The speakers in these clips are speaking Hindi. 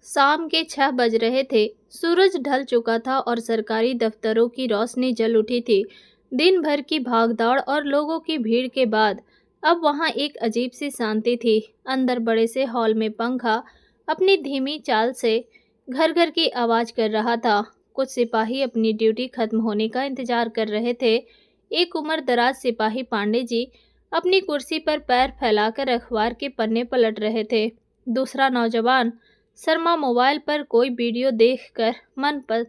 शाम के 6 बज रहे थे। सूरज ढल चुका था और सरकारी दफ्तरों की रोशनी जल उठी थी। दिन भर की भागदौड़ और लोगों की भीड़ के बाद अब वहां एक अजीब सी शांति थी। अंदर बड़े से हॉल में पंखा अपनी धीमी चाल से घर घर की आवाज कर रहा था। कुछ सिपाही अपनी ड्यूटी खत्म होने का इंतजार कर रहे थे। एक उम्रदराज सिपाही पांडे जी अपनी कुर्सी पर पैर फैलाकर अखबार के पन्ने पलट रहे थे। दूसरा नौजवान शर्मा मोबाइल पर कोई वीडियो देखकर मंद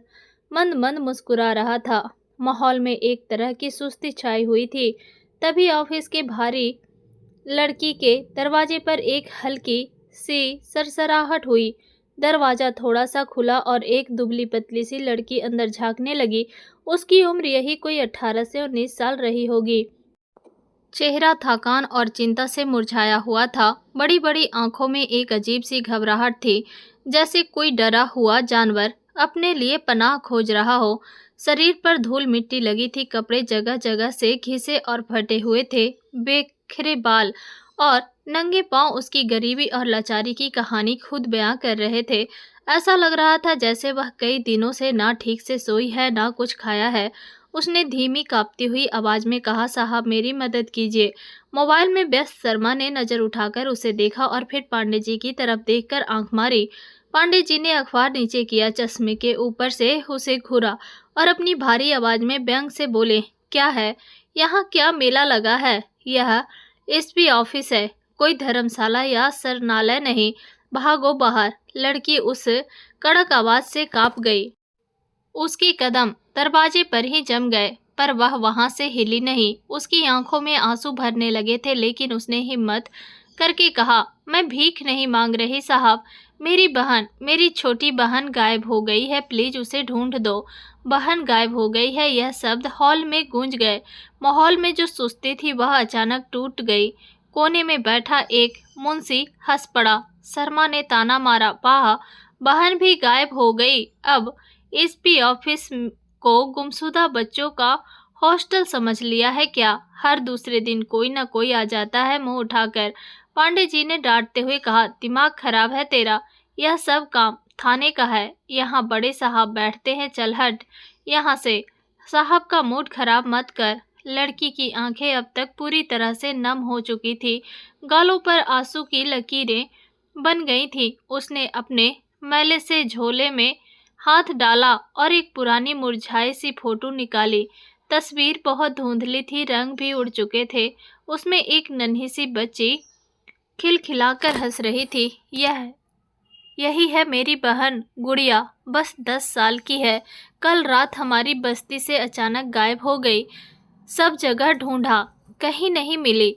मंद मुस्कुरा रहा था। माहौल में एक तरह की सुस्ती छाई हुई थी। तभी ऑफिस के भारी लड़की के दरवाजे पर एक हल्की सी सरसराहट हुई। दरवाजा थोड़ा सा खुला और एक दुबली पतली सी लड़की अंदर झांकने लगी। उसकी उम्र यही कोई 18 से 19 साल रही होगी। चेहरा थकान और चिंता से मुरझाया हुआ था। बड़ी बड़ी आंखों में एक अजीब सी घबराहट थी, जैसे कोई डरा हुआ जानवर अपने लिए पनाह खोज रहा हो। शरीर पर धूल मिट्टी लगी थी। कपड़े जगह जगह से घिसे और फटे हुए थे। बिखरे बाल और नंगे पांव उसकी गरीबी और लाचारी की कहानी खुद बयां कर रहे थे। ऐसा लग रहा था जैसे वह कई दिनों से ना ठीक से सोई है, ना कुछ खाया है। उसने धीमी कांपती हुई आवाज में कहा, साहब मेरी मदद कीजिए। मोबाइल में व्यस्त शर्मा ने नजर उठाकर उसे देखा और फिर पांडे जी की तरफ देखकर आंख मारी। पांडे जी ने अखबार नीचे किया, चश्मे के ऊपर से उसे घूरा और अपनी भारी आवाज में व्यंग से बोले, क्या है यहाँ, क्या मेला लगा है? यह एसपी ऑफिस है, कोई धर्मशाला या शरणालय नहीं। भागो बाहर। लड़की उस कड़क आवाज से कांप गई। उसके कदम दरवाजे पर ही जम गए, पर वह वहां से हिली नहीं। उसकी आंखों में आंसू भरने लगे थे, लेकिन उसने हिम्मत करके कहा, मैं भीख नहीं मांग रही साहब, मेरी बहन, मेरी छोटी बहन गायब हो गई है, प्लीज उसे ढूंढ दो। बहन गायब हो गई है, यह शब्द हॉल में गूंज गए। माहौल में जो सुस्ती थी वह अचानक टूट गई। कोने में बैठा एक मुंशी हंस पड़ा। शर्मा ने ताना मारा, वाह, बहन भी गायब हो गई। अब एसपी ऑफिस को गुमशुदा बच्चों का हॉस्टल समझ लिया है क्या? हर दूसरे दिन कोई न कोई आ जाता है मुंह उठाकर। पांडे जी ने डांटते हुए कहा, दिमाग खराब है तेरा, यह सब काम थाने का है, यहाँ बड़े साहब बैठते हैं, चल हट यहाँ से। साहब का मूड खराब मत कर। लड़की की आंखें अब तक पूरी तरह से नम हो चुकी थी। गालों पर आंसू की लकीरें बन गई थी। उसने अपने मैले से झोले में हाथ डाला और एक पुरानी मुरझाई सी फोटो निकाली। तस्वीर बहुत धुंधली थी, रंग भी उड़ चुके थे। उसमें एक नन्ही सी बच्ची खिलखिलाकर हंस रही थी। यही है मेरी बहन गुड़िया, बस 10 साल की है। कल रात हमारी बस्ती से अचानक गायब हो गई। सब जगह ढूंढा, कहीं नहीं मिली।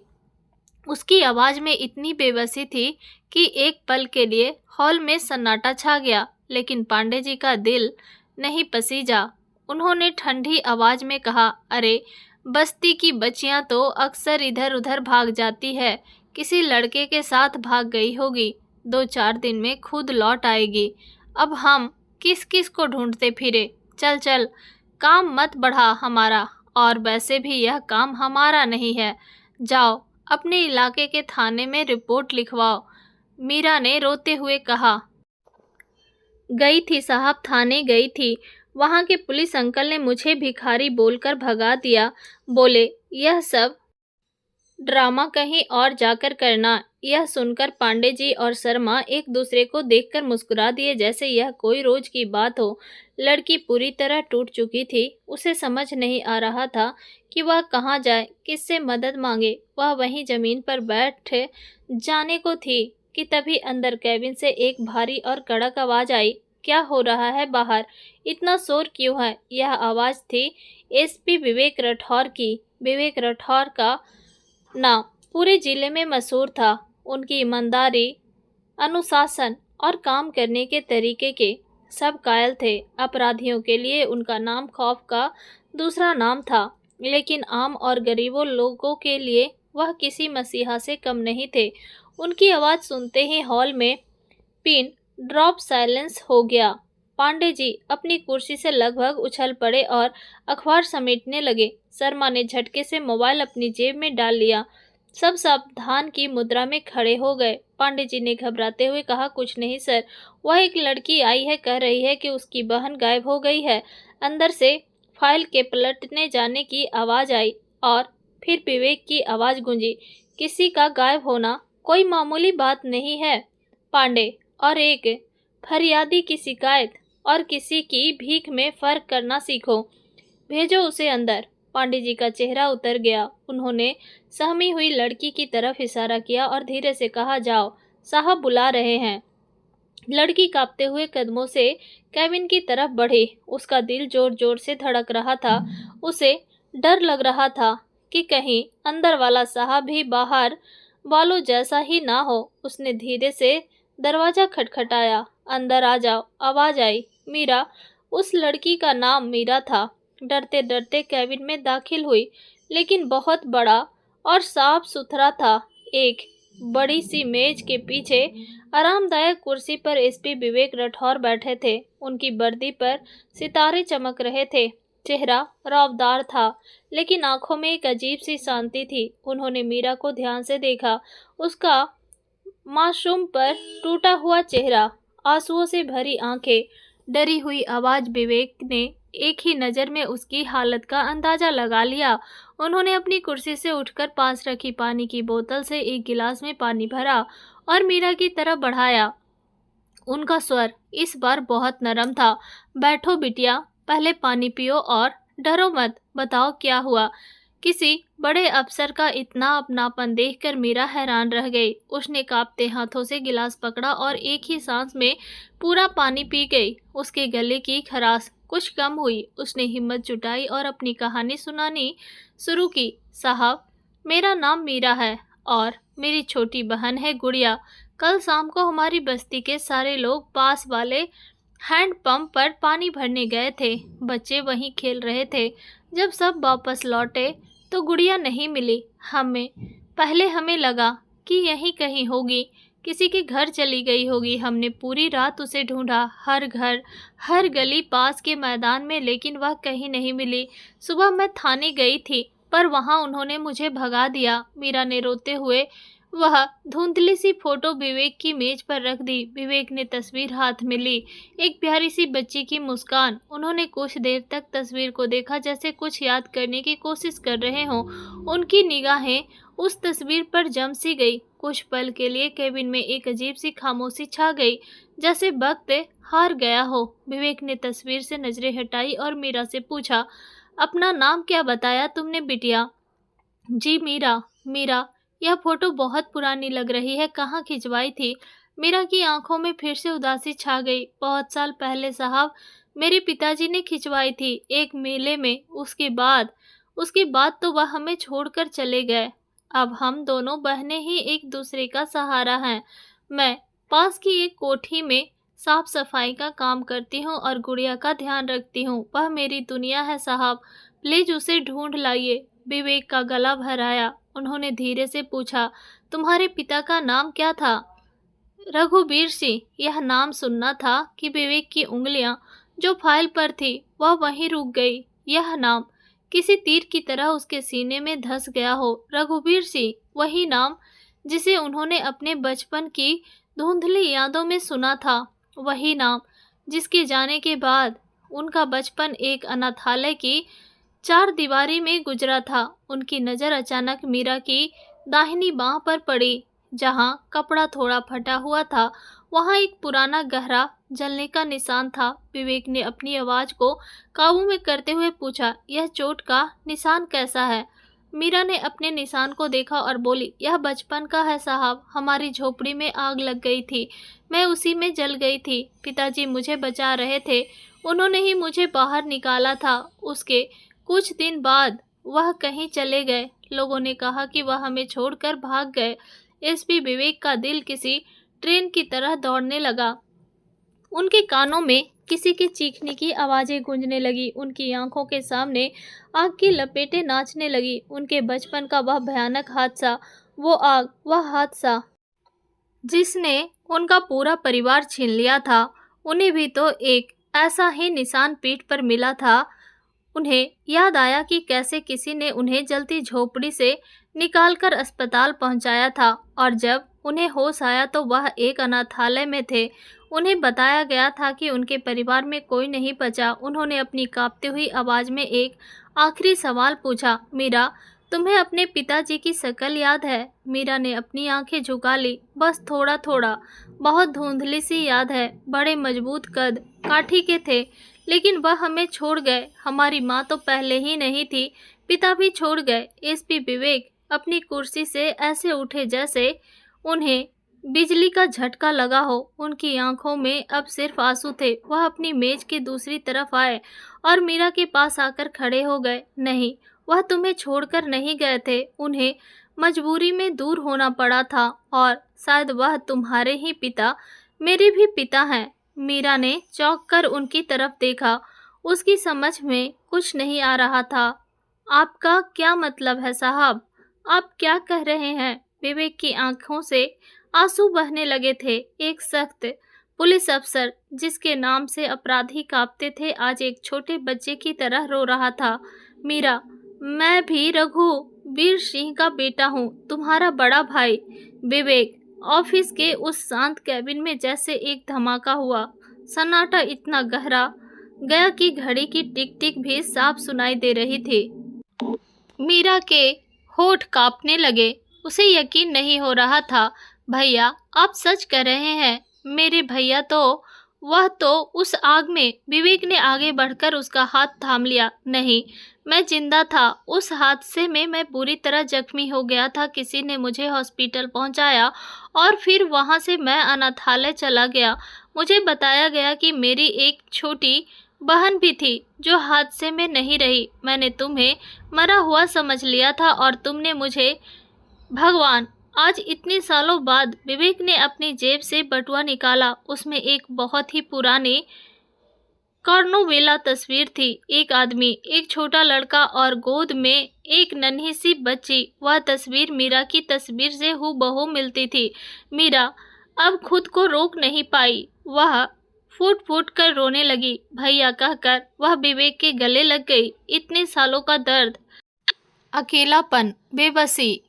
उसकी आवाज में इतनी बेबसी थी कि एक पल के लिए हॉल में सन्नाटा छा गया, लेकिन पांडे जी का दिल नहीं पसीजा। उन्होंने ठंडी आवाज में कहा, अरे बस्ती की बच्चियां तो अक्सर इधर उधर भाग जाती है, किसी लड़के के साथ भाग गई होगी, 2-4 दिन में खुद लौट आएगी। अब हम किस किस को ढूंढते फिरे? चल चल, काम मत बढ़ा हमारा, और वैसे भी यह काम हमारा नहीं है। जाओ अपने इलाके के थाने में रिपोर्ट लिखवाओ। मीरा ने रोते हुए कहा। गई थी साहब, थाने गई थी। वहाँ के पुलिस अंकल ने मुझे भिखारी बोलकर भगा दिया। बोले यह सब ड्रामा कहीं और जाकर करना। यह सुनकर पांडे जी और शर्मा एक दूसरे को देखकर मुस्कुरा दिए, जैसे यह कोई रोज की बात हो। लड़की पूरी तरह टूट चुकी थी। उसे समझ नहीं आ रहा था कि वह कहाँ जाए, किससे मदद मांगे। वह वहीं जमीन पर बैठ जाने को थी कि तभी अंदर कैबिन से एक भारी और कड़क आवाज आई। क्या हो रहा है बाहर? इतना शोर क्यों है? यह आवाज थी एसपी विवेक राठौर की। विवेक राठौर का नाम पूरे जिले में मशहूर था। उनकी ईमानदारी, अनुशासन और काम करने के तरीके के सब कायल थे। अपराधियों के लिए उनका नाम खौफ का दूसरा नाम था, लेकिन आम और गरीबों लोगों के लिए वह किसी मसीहा से कम नहीं थे। उनकी आवाज़ सुनते ही हॉल में पिन ड्रॉप साइलेंस हो गया। पांडे जी अपनी कुर्सी से लगभग उछल पड़े और अखबार समेटने लगे। शर्मा ने झटके से मोबाइल अपनी जेब में डाल लिया। सब सावधान की मुद्रा में खड़े हो गए। पांडे जी ने घबराते हुए कहा, कुछ नहीं सर, वह एक लड़की आई है, कह रही है कि उसकी बहन गायब हो गई है। अंदर से फाइल के पलटने जाने की आवाज़ आई और फिर विवेक की आवाज़ गूंजी, किसी का गायब होना कोई मामूली बात नहीं है पांडे, और एक फरियादी की शिकायत और किसी की भीख में फ़र्क करना सीखो। भेजो उसे अंदर। पांडे जी का चेहरा उतर गया। उन्होंने सहमी हुई लड़की की तरफ इशारा किया और धीरे से कहा, जाओ, साहब बुला रहे हैं। लड़की कांपते हुए कदमों से केविन की तरफ बढ़ी। उसका दिल जोर जोर से धड़क रहा था। उसे डर लग रहा था कि कहीं अंदर वाला साहब भी बाहर वालों जैसा ही ना हो। उसने धीरे से दरवाजा खटखटाया। अंदर आ जाओ, आवाज आई। मीरा। उस लड़की का नाम मीरा था। डरते डरते केबिन में दाखिल हुई, लेकिन बहुत बड़ा और साफ सुथरा था। एक बड़ी सी मेज के पीछे आरामदायक कुर्सी पर एसपी विवेक राठौर बैठे थे। उनकी वर्दी पर सितारे चमक रहे थे। चेहरा रौबदार था, लेकिन आंखों में एक अजीब सी शांति थी। उन्होंने मीरा को ध्यान से देखा। उसका मासूम पर टूटा हुआ चेहरा, आंसुओं से भरी आंखें, डरी हुई आवाज। विवेक ने एक ही नज़र में उसकी हालत का अंदाजा लगा लिया। उन्होंने अपनी कुर्सी से उठकर पास रखी पानी की बोतल से एक गिलास में पानी भरा और मीरा की तरफ बढ़ाया। उनका स्वर इस बार बहुत नरम था। बैठो बिटिया, पहले पानी पियो और डरो मत। बताओ क्या हुआ। किसी बड़े अफसर का इतना अपनापन देखकर मीरा हैरान रह गई। उसने कांपते हाथों से गिलास पकड़ा और एक ही सांस में पूरा पानी पी गई। उसके गले की खराश कुछ कम हुई। उसने हिम्मत जुटाई और अपनी कहानी सुनानी शुरू की। साहब, मेरा नाम मीरा है और मेरी छोटी बहन है गुड़िया। कल शाम को हमारी बस्ती के सारे लोग पास वाले हैंड पंप पर पानी भरने गए थे। बच्चे वहीं खेल रहे थे। जब सब वापस लौटे तो गुड़िया नहीं मिली। हमें लगा कि यहीं कहीं होगी, किसी के घर चली गई होगी। हमने पूरी रात उसे ढूंढा, हर घर, हर गली, पास के मैदान में, लेकिन वह कहीं नहीं मिली। सुबह मैं थाने गई थी, पर वहां उन्होंने मुझे भगा दिया। मीरा ने रोते हुए वह धुंधली सी फोटो विवेक की मेज पर रख दी। विवेक ने तस्वीर हाथ में ली, एक प्यारी सी बच्ची की मुस्कान। उन्होंने कुछ देर तक तस्वीर को देखा, जैसे कुछ याद करने की कोशिश कर रहे हों। उनकी निगाहें उस तस्वीर पर जम सी गई। कुछ पल के लिए केबिन में एक अजीब सी खामोशी छा गई, जैसे वक्त हार गया हो। विवेक ने तस्वीर से नजरें हटाई और मीरा से पूछा, अपना नाम क्या बताया तुमने बिटिया? जी मीरा। मीरा, यह फोटो बहुत पुरानी लग रही है, कहाँ खिंचवाई थी? मीरा की आंखों में फिर से उदासी छा गई। बहुत साल पहले साहब, मेरे पिताजी ने खिंचवाई थी, एक मेले में। उसके बाद तो वह हमें छोड़कर चले गए। अब हम दोनों बहनें ही एक दूसरे का सहारा हैं। मैं पास की एक कोठी में साफ सफाई का काम करती हूँ और गुड़िया का ध्यान रखती हूँ। वह मेरी दुनिया है साहब, प्लीज उसे ढूंढ लाइए। विवेक का गला भर आया। उन्होंने धीरे से पूछा, तुम्हारे पिता का नाम क्या था? रघुबीर सिंह। यह नाम सुनना था कि विवेक की उंगलियां जो फाइल पर थी वह वहीं रुक गई। यह नाम किसी तीर की तरह उसके सीने में धंस गया हो। रघुबीर सिंह, वही नाम जिसे उन्होंने अपने बचपन की धुंधली यादों में सुना था। वही नाम जिसके जाने के बाद उनका बचपन एक अनाथालय की चार दीवारी में गुजरा था। उनकी नज़र अचानक मीरा की दाहिनी बांह पर पड़ी, जहां कपड़ा थोड़ा फटा हुआ था। वहां एक पुराना गहरा जलने का निशान था। विवेक ने अपनी आवाज को काबू में करते हुए पूछा, यह चोट का निशान कैसा है? मीरा ने अपने निशान को देखा और बोली, यह बचपन का है साहब। हमारी झोपड़ी में आग लग गई थी, मैं उसी में जल गई थी। पिताजी मुझे बचा रहे थे, उन्होंने ही मुझे बाहर निकाला था। उसके कुछ दिन बाद वह कहीं चले गए। लोगों ने कहा कि वह हमें छोड़कर भाग गए। एसपी विवेक का दिल किसी ट्रेन की तरह दौड़ने लगा। उनके कानों में किसी के चीखने की आवाज़ें गूंजने लगी। उनकी आंखों के सामने आग की लपेटें नाचने लगी। उनके बचपन का वह भयानक हादसा, वो आग, वह हादसा जिसने उनका पूरा परिवार छीन लिया था, उन्हें भी तो एक ऐसा ही निशान पीठ पर मिला था। उन्हें याद आया कि कैसे किसी ने उन्हें जलती झोपड़ी से निकालकर अस्पताल पहुंचाया था और जब उन्हें होश आया तो वह एक अनाथालय में थे। उन्हें बताया गया था कि उनके परिवार में कोई नहीं बचा। उन्होंने अपनी कांपती हुई आवाज़ में एक आखिरी सवाल पूछा, मीरा, तुम्हें अपने पिताजी की शक्ल याद है? मीरा ने अपनी आंखें झुका ली। बस थोड़ा थोड़ा, बहुत धुंधली सी याद है। बड़े मजबूत कद काठी के थे, लेकिन वह हमें छोड़ गए। हमारी माँ तो पहले ही नहीं थी, पिता भी छोड़ गए। एसपी विवेक अपनी कुर्सी से ऐसे उठे जैसे उन्हें बिजली का झटका लगा हो। उनकी आंखों में अब सिर्फ आंसू थे। वह अपनी मेज के दूसरी तरफ आए और मीरा के पास आकर खड़े हो गए। नहीं, वह तुम्हें छोड़कर नहीं गए थे। उन्हें मजबूरी में दूर होना पड़ा था और शायद वह तुम्हारे ही पिता, मेरे भी पिता हैं। मीरा ने चौंक कर उनकी तरफ देखा। उसकी समझ में कुछ नहीं आ रहा था। आपका क्या मतलब है साहब? आप क्या कह रहे हैं? विवेक की आंखों से आंसू बहने लगे थे। एक सख्त पुलिस अफसर जिसके नाम से अपराधी कांपते थे, आज एक छोटे बच्चे की तरह रो रहा था। मीरा, मैं भी रघुवीर सिंह का बेटा हूँ, तुम्हारा बड़ा भाई। विवेक। ऑफिस के उस शांत कैबिन में जैसे एक धमाका हुआ। सन्नाटा इतना गहरा गया कि घड़ी की टिक टिक भी साफ सुनाई दे रही थी। मीरा के होठ कांपने लगे। उसे यकीन नहीं हो रहा था। भैया, आप सच कह रहे हैं? मेरे भैया तो, वह तो उस आग में। विवेक ने आगे बढ़कर उसका हाथ थाम लिया। नहीं, मैं जिंदा था। उस हादसे में मैं बुरी तरह जख्मी हो गया था। किसी ने मुझे हॉस्पिटल पहुंचाया और फिर वहां से मैं अनाथालय चला गया। मुझे बताया गया कि मेरी एक छोटी बहन भी थी जो हादसे में नहीं रही। मैंने तुम्हें मरा हुआ समझ लिया था और तुमने मुझे। भगवान, आज इतने सालों बाद विवेक ने अपनी जेब से बटुआ निकाला। उसमें एक बहुत ही पुरानी कार्नोवेला तस्वीर थी। एक आदमी, एक छोटा लड़का और गोद में एक नन्ही सी बच्ची। वह तस्वीर मीरा की तस्वीर से हूबहू मिलती थी। मीरा अब खुद को रोक नहीं पाई। वह फूट फूट कर रोने लगी। भैया कहकर वह विवेक के गले लग गई। इतने सालों का दर्द, अकेलापन, बेबसी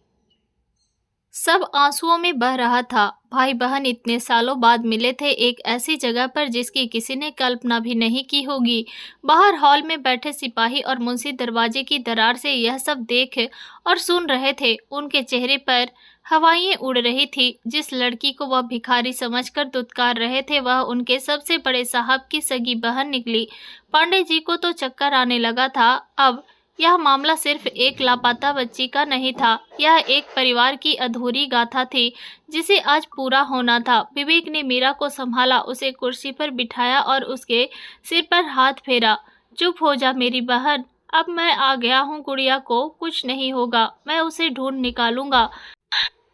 सब आंसुओं में बह रहा था। भाई बहन इतने सालों बाद मिले थे एक ऐसी जगह पर जिसकी किसी ने कल्पना भी नहीं की होगी। बाहर हॉल में बैठे सिपाही और मुंशी दरवाजे की दरार से यह सब देख और सुन रहे थे। उनके चेहरे पर हवाएं उड़ रही थी। जिस लड़की को वह भिखारी समझकर दुत्कार रहे थे, वह उनके सबसे बड़े साहब की सगी बहन निकली। पांडे जी को तो चक्कर आने लगा था। अब यह मामला सिर्फ एक लापता बच्ची का नहीं था, यह एक परिवार की अधूरी गाथा थी जिसे आज पूरा होना था। विवेक ने मीरा को संभाला, उसे कुर्सी पर बिठाया और उसके सिर पर हाथ फेरा। चुप हो जा मेरी बहन, अब मैं आ गया हूँ। गुड़िया को कुछ नहीं होगा, मैं उसे ढूंढ निकालूंगा।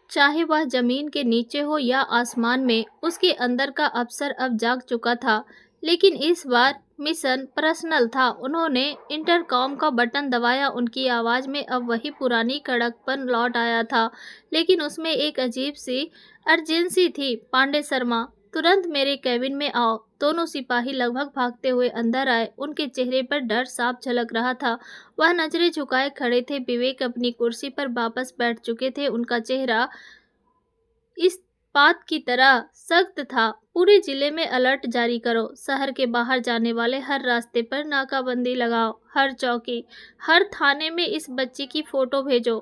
चाहे वह जमीन के नीचे हो या आसमान में। उसके अंदर का अफसर अब जाग चुका था, लेकिन इस बार मिशन पर्सनल था। उन्होंने इंटरकॉम का बटन दबाया। उनकी आवाज़ में अब वही पुरानी कड़कपन लौट आया था, लेकिन उसमें एक अजीब सी अर्जेंसी थी। पांडे शर्मा, तुरंत मेरे कैबिन में आओ। दोनों सिपाही लगभग भागते हुए अंदर आए। उनके चेहरे पर डर साफ झलक रहा था। वह नजरें झुकाए खड़े थे। विवेक अपनी कुर्सी पर वापस बैठ चुके थे। उनका चेहरा इस बात की तरह सख्त था। पूरे जिले में अलर्ट जारी करो। शहर के बाहर जाने वाले हर रास्ते पर नाकाबंदी लगाओ। हर चौकी, हर थाने में इस बच्ची की फोटो भेजो।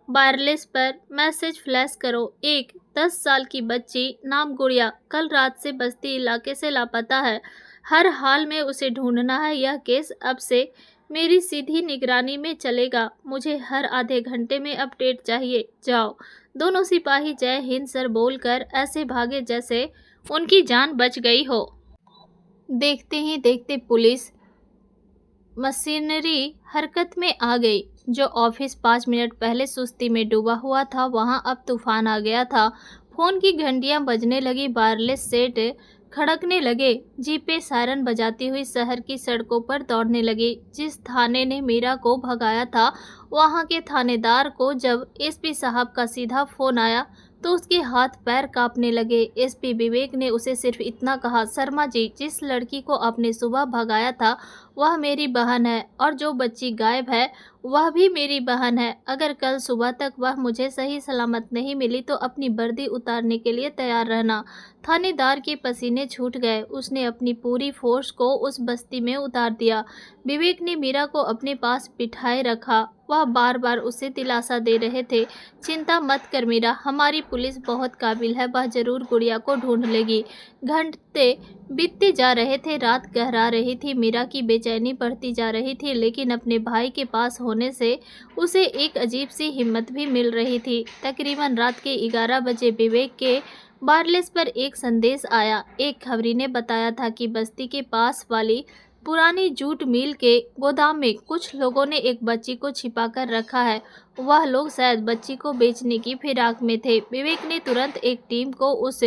वायरलेस पर मैसेज फ्लैश करो। एक 10 साल की बच्ची, नाम गुड़िया, कल रात से बस्ती इलाके से लापता है। हर हाल में उसे ढूंढना है। यह केस अब से मेरी सीधी निगरानी में चलेगा। मुझे हर आधे घंटे में अपडेट चाहिए। जाओ। दोनों सिपाही जय हिंद सर बोलकर ऐसे भागे जैसे उनकी जान बच गई हो। देखते ही देखते पुलिस मशीनरी हरकत में आ गई। जो ऑफिस 5 मिनट पहले सुस्ती में डूबा हुआ था, वहां अब तूफान आ गया था। फोन की घंटियां बजने लगी, वायरलेस सेट खड़कने लगे। जीपें सायरन बजाती हुई शहर की सड़कों पर दौड़ने लगी। जिस थाने ने मीरा को भगाया था, वहां के थानेदार को जब एसपी साहब का सीधा फोन आया तो उसके हाथ पैर कांपने लगे। एसपी विवेक ने उसे सिर्फ इतना कहा, शर्मा जी, जिस लड़की को आपने सुबह भगाया था वह मेरी बहन है, और जो बच्ची गायब है वह भी मेरी बहन है। अगर कल सुबह तक वह मुझे सही सलामत नहीं मिली तो अपनी वर्दी उतारने के लिए तैयार रहना। थानेदार के पसीने छूट गए। उसने अपनी पूरी फोर्स को उस बस्ती में उतार दिया। विवेक ने मीरा को अपने पास बिठाए रखा। वह बार बार उसे दिलासा दे रहे थे, चिंता मत कर मीरा, हमारी पुलिस बहुत काबिल है, वह जरूर गुड़िया को ढूंढ लेगी। घंटे बीतते जा रहे थे, रात गहरा रही थी। मीरा की बेचैनी बढ़ती जा रही थी, लेकिन अपने भाई के पास होने से उसे एक अजीब सी हिम्मत भी मिल रही थी। तकरीबन रात के 11 बजे विवेक के वायरलेस पर एक संदेश आया। एक खबरी ने बताया था कि बस्ती के पास वाली पुरानी जूट मिल के गोदाम में कुछ लोगों ने एक बच्ची को छिपा कर रखा है। वह लोग शायद बच्ची को बेचने की फिराक में थे। विवेक ने तुरंत एक टीम को उस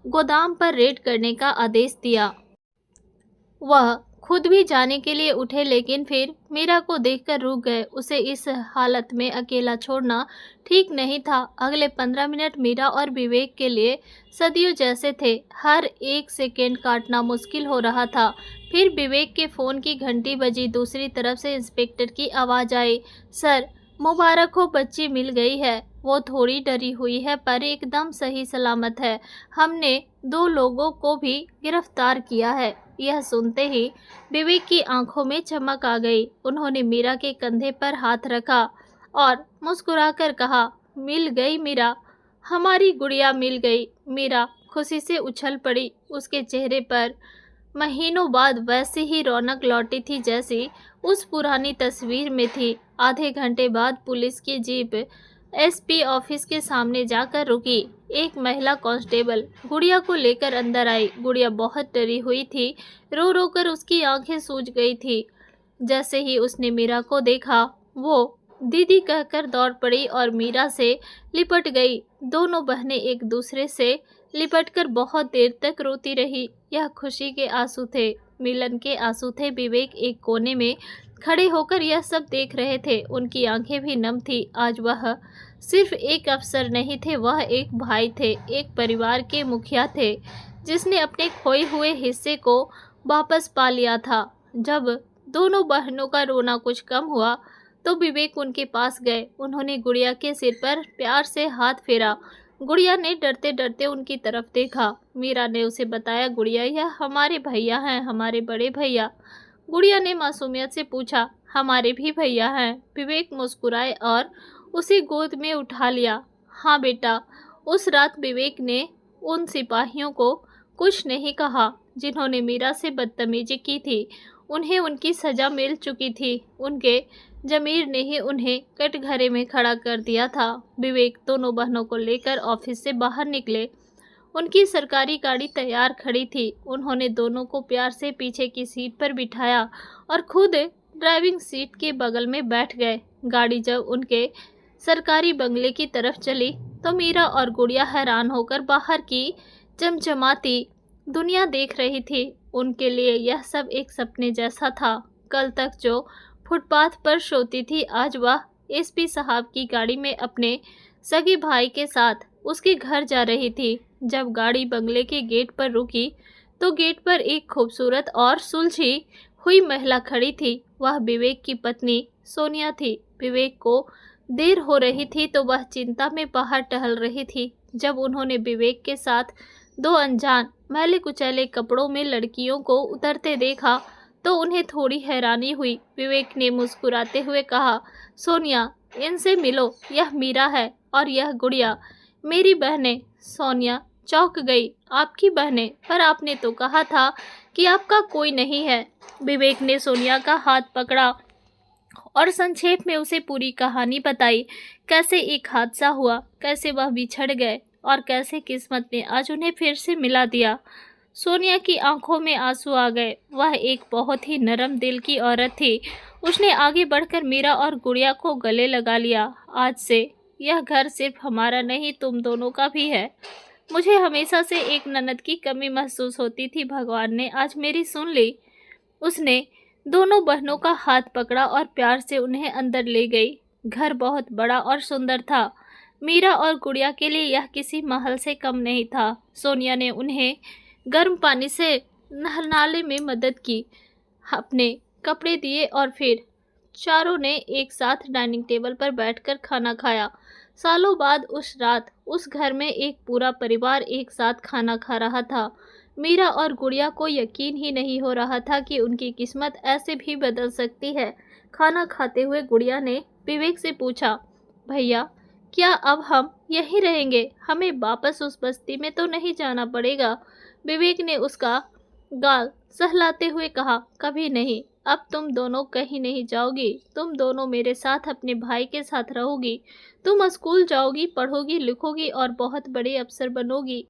गोदाम पर रेड करने का आदेश दिया। वह खुद भी जाने के लिए उठे, लेकिन फिर मीरा को देखकर रुक गए। उसे इस हालत में अकेला छोड़ना ठीक नहीं था। अगले 15 मिनट मीरा और विवेक के लिए सदियों जैसे थे। हर एक सेकेंड काटना मुश्किल हो रहा था। फिर विवेक के फ़ोन की घंटी बजी। दूसरी तरफ से इंस्पेक्टर की आवाज़ आई, सर, मुबारक हो, बच्ची मिल गई है। वो थोड़ी डरी हुई है पर एकदम सही सलामत है। हमने 2 लोगों को भी गिरफ्तार किया है। यह सुनते ही विवेक की आंखों में चमक आ गई। उन्होंने मीरा के कंधे पर हाथ रखा और मुस्कुराकर कहा, मिल गई मीरा, हमारी गुड़िया मिल गई। मीरा खुशी से उछल पड़ी। उसके चेहरे पर महीनों बाद वैसी ही रौनक लौटी थी जैसी उस पुरानी तस्वीर में थी। आधे घंटे बाद पुलिस की जीप एसपी ऑफिस के सामने जाकर रुकी। एक महिला कांस्टेबल गुड़िया को लेकर अंदर आई। गुड़िया बहुत डरी हुई थी। रो रो कर उसकी आंखें सूज गई थी। जैसे ही उसने मीरा को देखा, वो दीदी कहकर दौड़ पड़ी और मीरा से लिपट गई। दोनों बहनें एक दूसरे से लिपटकर बहुत देर तक रोती रही। यह खुशी के आंसू थे, मिलन के आंसू थे। विवेक एक कोने में खड़े होकर यह सब देख रहे थे। उनकी आंखें भी नम थी। आज वह सिर्फ एक अफसर नहीं थे, वह एक भाई थे, एक परिवार के मुखिया थे जिसने अपने खोए हुए हिस्से को वापस पा लिया था। जब दोनों बहनों का रोना कुछ कम हुआ तो विवेक उनके पास गए। उन्होंने गुड़िया के सिर पर प्यार से हाथ फेरा। गुड़िया ने डरते डरते उनकी तरफ देखा। मीरा ने उसे बताया, गुड़िया, यह हमारे भैया हैं, हमारे बड़े भैया। गुड़िया ने मासूमियत से पूछा, हमारे भी भैया हैं। विवेक मुस्कुराए और उसे गोद में उठा लिया। हाँ बेटा, उस रात विवेक ने उन सिपाहियों को कुछ नहीं कहा जिन्होंने मीरा से बदतमीजी की थी। उन्हें उनकी सज़ा मिल चुकी थी। उनके जमीर ने ही उन्हें कटघरे में खड़ा कर दिया था। विवेक दोनों बहनों को लेकर ऑफिस से बाहर निकले। उनकी सरकारी गाड़ी तैयार खड़ी थी। उन्होंने दोनों को प्यार से पीछे की सीट पर बिठाया और खुद ड्राइविंग सीट के बगल में बैठ गए। गाड़ी जब उनके सरकारी बंगले की तरफ चली तो मीरा और गुड़िया हैरान होकर बाहर की चमचमाती दुनिया देख रही थी। उनके लिए यह सब एक सपने जैसा था। कल तक जो फुटपाथ पर सोती थी, आज वह एसपी साहब की गाड़ी में अपने सगे भाई के साथ उसके घर जा रही थी। जब गाड़ी बंगले के गेट पर रुकी तो गेट पर एक खूबसूरत और सुलझी हुई महिला खड़ी थी। वह विवेक की पत्नी सोनिया थी। विवेक को देर हो रही थी तो वह चिंता में बाहर टहल रही थी। जब उन्होंने विवेक के साथ 2 अनजान मैले कुचैले कपड़ों में लड़कियों को उतरते देखा तो उन्हें थोड़ी हैरानी हुई। विवेक ने मुस्कुराते हुए कहा, सोनिया, इनसे मिलो, यह मीरा है और यह गुड़िया, मेरी बहनें। सोनिया चौंक गई। आपकी बहनें? पर आपने तो कहा था कि आपका कोई नहीं है। विवेक ने सोनिया का हाथ पकड़ा और संक्षेप में उसे पूरी कहानी बताई। कैसे एक हादसा हुआ, कैसे वह बिछड़ गए और कैसे किस्मत ने आज उन्हें फिर से मिला दिया। सोनिया की आंखों में आंसू आ गए। वह एक बहुत ही नरम दिल की औरत थी। उसने आगे बढ़कर मीरा और गुड़िया को गले लगा लिया। आज से यह घर सिर्फ हमारा नहीं, तुम दोनों का भी है। मुझे हमेशा से एक ननद की कमी महसूस होती थी, भगवान ने आज मेरी सुन ली। उसने दोनों बहनों का हाथ पकड़ा और प्यार से उन्हें अंदर ले गई। घर बहुत बड़ा और सुंदर था। मीरा और गुड़िया के लिए यह किसी महल से कम नहीं था। सोनिया ने उन्हें गर्म पानी से नहलाने में मदद की, अपने कपड़े दिए और फिर चारों ने एक साथ डाइनिंग टेबल पर बैठकर खाना खाया। सालों बाद उस रात उस घर में एक पूरा परिवार एक साथ खाना खा रहा था। मीरा और गुड़िया को यकीन ही नहीं हो रहा था कि उनकी किस्मत ऐसे भी बदल सकती है। खाना खाते हुए गुड़िया ने विवेक से पूछा, भैया क्या अब हम यहीं रहेंगे? हमें वापस उस बस्ती में तो नहीं जाना पड़ेगा? विवेक ने उसका गाल सहलाते हुए कहा, कभी नहीं। अब तुम दोनों कहीं नहीं जाओगी। तुम दोनों मेरे साथ अपने भाई के साथ रहोगी। तुम स्कूल जाओगी, पढ़ोगी, लिखोगी और बहुत बड़े अफसर बनोगी।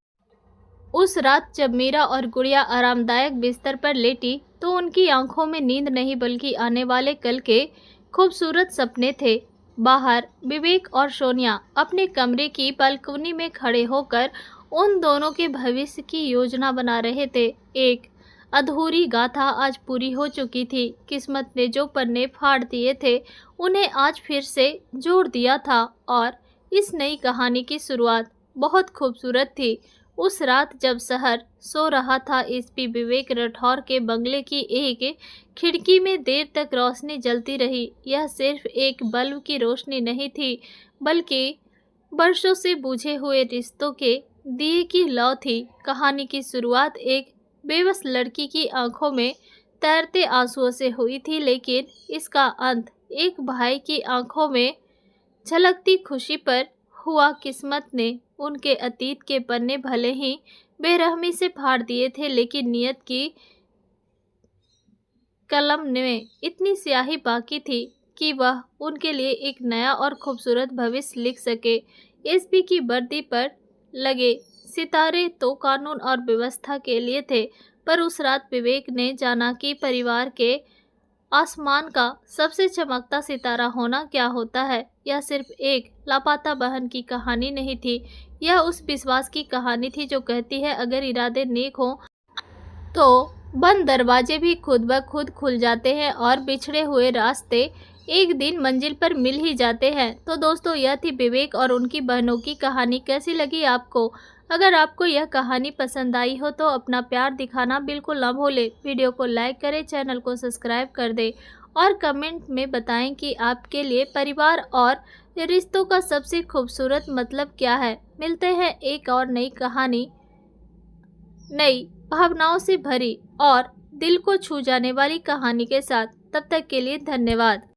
उस रात जब मीरा और गुड़िया आरामदायक बिस्तर पर लेटी तो उनकी आंखों में नींद नहीं बल्कि आने वाले कल के खूबसूरत सपने थे। बाहर विवेक और सोनिया अपने कमरे की बालकनी में खड़े होकर उन दोनों के भविष्य की योजना बना रहे थे। एक अधूरी गाथा आज पूरी हो चुकी थी। किस्मत ने जो पन्ने फाड़ दिए थे उन्हें आज फिर से जोड़ दिया था और इस नई कहानी की शुरुआत बहुत खूबसूरत थी। उस रात जब शहर सो रहा था, एसपी विवेक राठौर के बंगले की एक खिड़की में देर तक रोशनी जलती रही। यह सिर्फ एक बल्ब की रोशनी नहीं थी बल्कि वर्षों से बुझे हुए रिश्तों के दिए की लौ थी। कहानी की शुरुआत एक बेबस लड़की की आंखों में तैरते आंसुओं से हुई थी, लेकिन इसका अंत एक भाई की आंखों में झलकती खुशी पर हुआ। किस्मत ने उनके अतीत के पन्ने भले ही बेरहमी से फाड़ दिए थे, लेकिन नियत की कलम में इतनी स्याही बाकी थी कि वह उनके लिए एक नया और खूबसूरत भविष्य लिख सके। एसपी की वर्दी पर लगे सितारे तो कानून और व्यवस्था के लिए थे, पर उस रात विवेक ने जाना कि परिवार के आसमान का सबसे चमकता सितारा होना क्या होता है। यह सिर्फ एक लापता बहन की कहानी नहीं थी, यह उस विश्वास की कहानी थी जो कहती है अगर इरादे नेक हों तो बंद दरवाजे भी खुद ब खुद खुल जाते हैं और बिछड़े हुए रास्ते एक दिन मंजिल पर मिल ही जाते हैं। तो दोस्तों, यह थी विवेक और उनकी बहनों की कहानी। कैसी लगी आपको? अगर आपको यह कहानी पसंद आई हो तो अपना प्यार दिखाना बिल्कुल ना भूलें। वीडियो को लाइक करें, चैनल को सब्सक्राइब कर दें और कमेंट में बताएं कि आपके लिए परिवार और रिश्तों का सबसे खूबसूरत मतलब क्या है। मिलते हैं एक और नई कहानी, नई भावनाओं से भरी और दिल को छू जाने वाली कहानी के साथ। तब तक के लिए धन्यवाद।